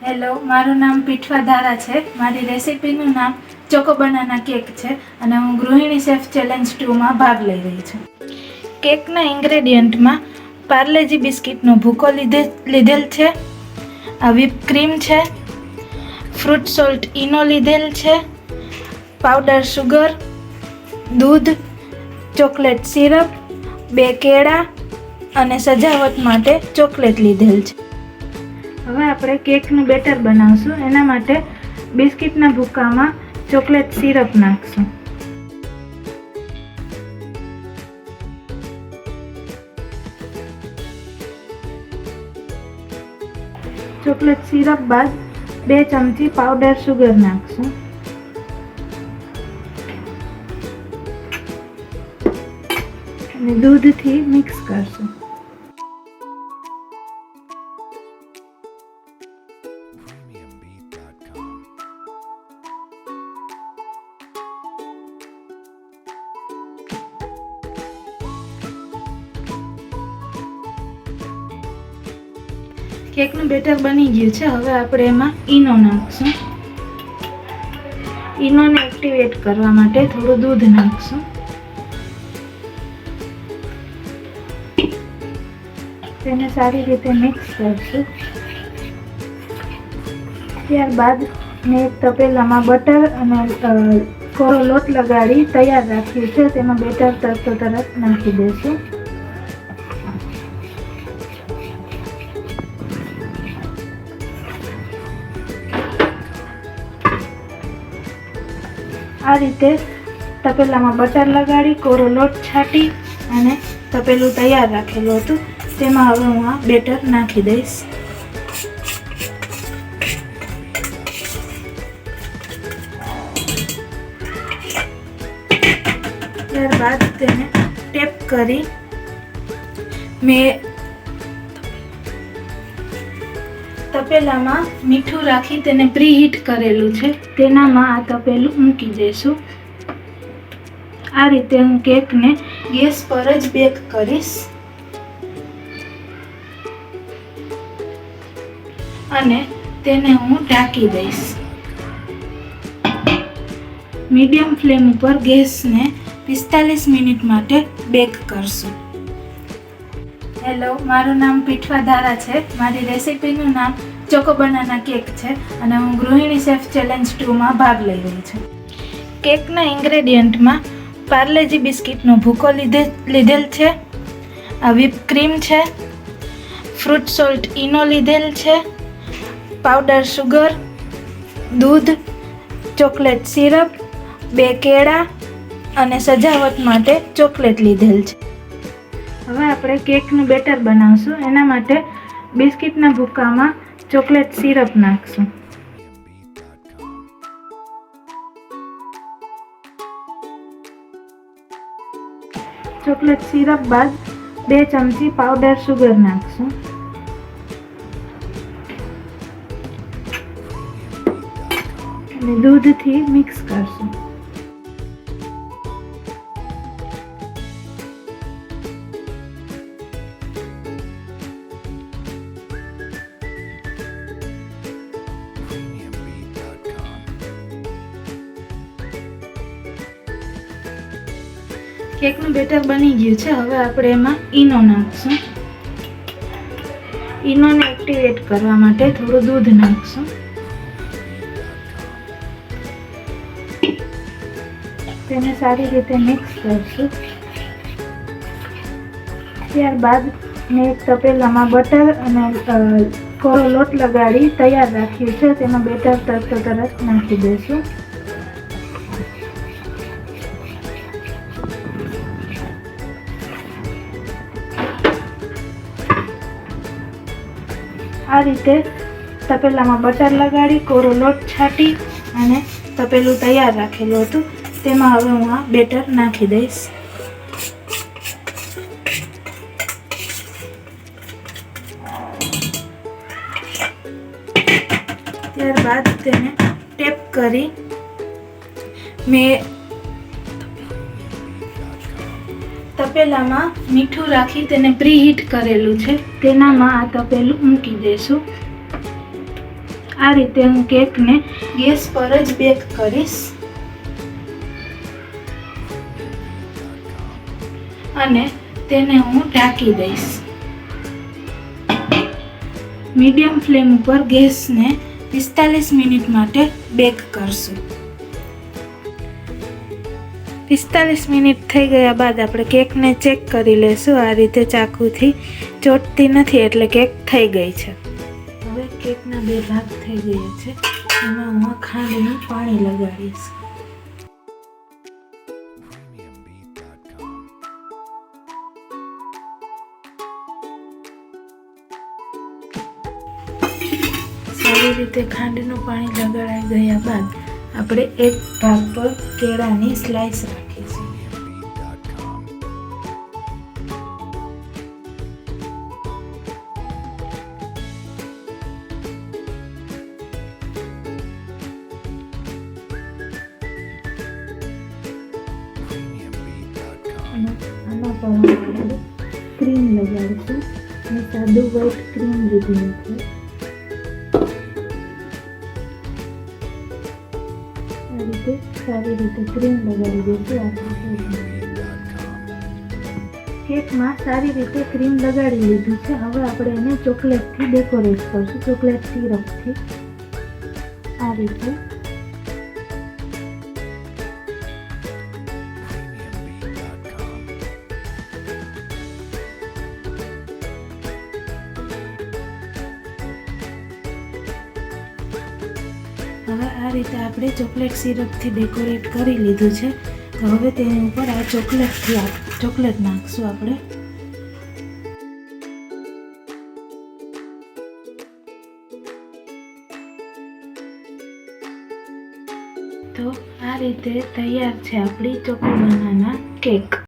Hello, મારું નામ પીઠવા ધારા છે. મારી રેસિપીનું નામ ચોકો બનાના કેક છે અને હું ગૃહિણી શેફ ચેલેન્જ 2માં ભાગ લઈ રહી છું. કેકના ઇન્ગ્રેડિયન્ટમાં પાર્લેજી બિસ્કિટનો ભૂકો લીધેલ છે, આ વ્હીપ ક્રીમ છે, ફ્રૂટ સોલ્ટ ઈનો લીધેલ છે, પાવડર સુગર, દૂધ, ચોકલેટ સિરપ, 2 કેળા અને સજાવટ માટે ચોકલેટ લીધેલ છે. હવે આપણે કેકનું બેટર બનાવશું. એના માટે બિસ્કિટના ભૂકામાં ચોકલેટ સિરપ નાખશું. ચોકલેટ સિરપ બાદ 2 ચમચી પાવડર સુગર નાખશું. અને દૂધથી મિક્સ કરશું. કેકનું બેટર બની ગયું છે. હવે આપણે એમાં ઈનો નાખશું. ઈનોને એક્ટિવેટ કરવા માટે થોડું દૂધ નાખશું. તેને સારી રીતે મિક્સ કરશું. ત્યારબાદ મેં એક તપેલામાં બટર અને કોરો લોટ લગાડી તૈયાર રાખ્યું છે. તેમાં બેટર તરત નાખી દઈશું. આ રીતે તપેલામાં બટર લગાડી કોરો લોટ છાંટી અને તપેલું તૈયાર રાખેલું હતું તેમાં હવે હું આ બેટર નાખી દઈશ. ત્યારબાદ તેને ટેપ કરી મેં તપેલામાં મીઠું રાખી તેને પ્રીહીટ કરેલું છે તેનામાં આ તપેલું મૂકી દઈશું. આ રીતે હું કેકને ગેસ પર જ બેક કરીશ અને તેને હું ઢાંકી દઈશ. મીડિયમ ફ્લેમ ઉપર ગેસને 45 મિનિટ માટે બેક કરશું. હેલો, મારું નામ પીઠવા ધારા છે. મારી રેસિપીનું નામ ચોકો બનાના કેક છે અને હું ગૃહિણી શેફ ચેલેન્જ 2માં ભાગ લઈ રહી છું. કેકના ઇન્ગ્રેડિયન્ટમાં પાર્લેજી બિસ્કિટનો ભૂકો લીધેલ છે, આ વ્હીપ ક્રીમ છે, ફ્રૂટ સોલ્ટ ઈનો લીધેલ છે, પાવડર સુગર, દૂધ, ચોકલેટ સિરપ, 2 કેળા અને સજાવટ માટે ચોકલેટ લીધેલ છે. હવે આપણે કેકનું બેટર બનાવશું. એના માટે બિસ્કિટના ભૂકામાં ચોકલેટ સિરપ નાખશું. ચોકલેટ સિરપ બાદ 2 ચમચી પાવડર સુગર નાખશું. અને દૂધથી મિક્સ કરશું. કેકનું બેટર બની ગયું છે. હવે આપણે એમાં ઈનો નાખશું. ઈનોને એક્ટિવેટ કરવા માટે થોડું દૂધ નાખશું. તેને સારી રીતે મિક્સ કરશું. ત્યારબાદ મેં એક તપેલામાં બટર અને કોરો લોટ લગાડી તૈયાર રાખ્યું છે તેમાં બેટર તરત નાખી દઈશું. આ રીતે તપેલામાં બટર લગાડી કોરો લોટ છાંટી અને તપેલું તૈયાર રાખેલું હતું તેમાં હવે હું આ બેટર નાખી દઈશ. ત્યારબાદ તેને ટેપ કરી મેં તપેલામાં મીઠું રાખી તેને પ્રીહીટ કરેલું છે તેનામાં આ તપેલું મૂકી દઈશું. આ રીતે હું કેકને ગેસ પર જ બેક કરીશ અને તેને હું ઢાંકી દઈશ. મીડિયમ ફ્લેમ ઉપર ગેસને 45 મિનિટ માટે બેક કરશું. 45 મિનિટ થઈ ગયા બાદ આપણે કેકને ચેક કરી લેશું. આ રીતે ચાકુથી ચોટતી નથી એટલે કેક થઈ ગઈ છે. હવે કેકના 2 ભાગ થઈ ગયા છે. એમાં હું ખાંડનું પાણી લગાડીશ. સારી રીતે ખાંડનું પાણી લગાડાઈ ગયા બાદ આપણે એક ભાગ પર કેળાની સ્લાઈસ રાખીશું. આના પર આપણે ક્રીમ લગાડીશું. મેં સાદું વ્હાઈટ ક્રીમ લીધી નથી. સારી રીતે ક્રીમ લગાડી દઈશું. કેકમાં સારી રીતે ક્રીમ લગાડી લીધું છે. હવે આપણે એને ચોકલેટથી ડેકોરેટ કરશું. ચોકલેટ સિરપથી આ રીતે. હવે આ રીતે આપણે ચોકલેટ સિરપથી ડેકોરેટ કરી લીધું છે. તો હવે તેની ઉપર આ ચોકલેટ નાખશું આપણે. તો આ રીતે તૈયાર છે આપણી ચોકો બનાના કેક.